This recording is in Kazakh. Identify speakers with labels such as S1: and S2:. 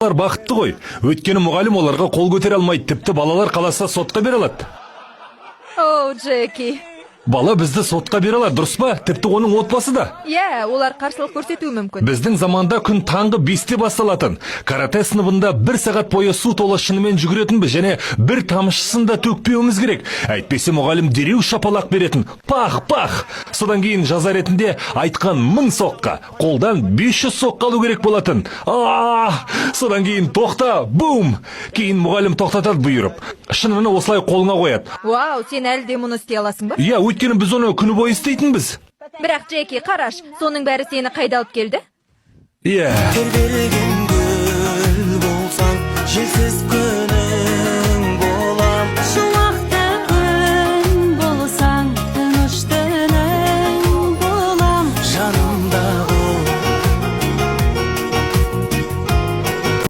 S1: бақытты ғой. Өйткені мұғалім оларға қол көтере алмайды, тіпті балалар қаласа сотқа бере алады.
S2: О, Джеки.
S1: Бала бізді сотқа бере алады, дұрыс па? Тіпті оның отбасы да.
S2: Олар қарсылық көрсетуі мүмкін.
S1: Біздің заманда күн таңғы 5-те басталатын. Карате сыныбында 1 сағат бойы су толы шынымен жүгіретінбіз, және бір тамшысын да төкпеуіміз керек. Әйтпесе мұғалім дереу шапалақ беретін. Пах! Содан кейін жаза ретінде айтқан 1000 соққа, қолдан 500 соққа алу керек болатын. Содан кейін тоқта, бум! Кейін мұғалім тоқтатады бұйырып. Шыныны осылай қолыңа қояды.
S2: Вау, сен әлі де мұны істей аласың ба?
S1: Өйткені біз оны күні бойы істейтінбіз.
S2: Бірақ, Джеки, қараш, соның бәрі сені қайда алып келді?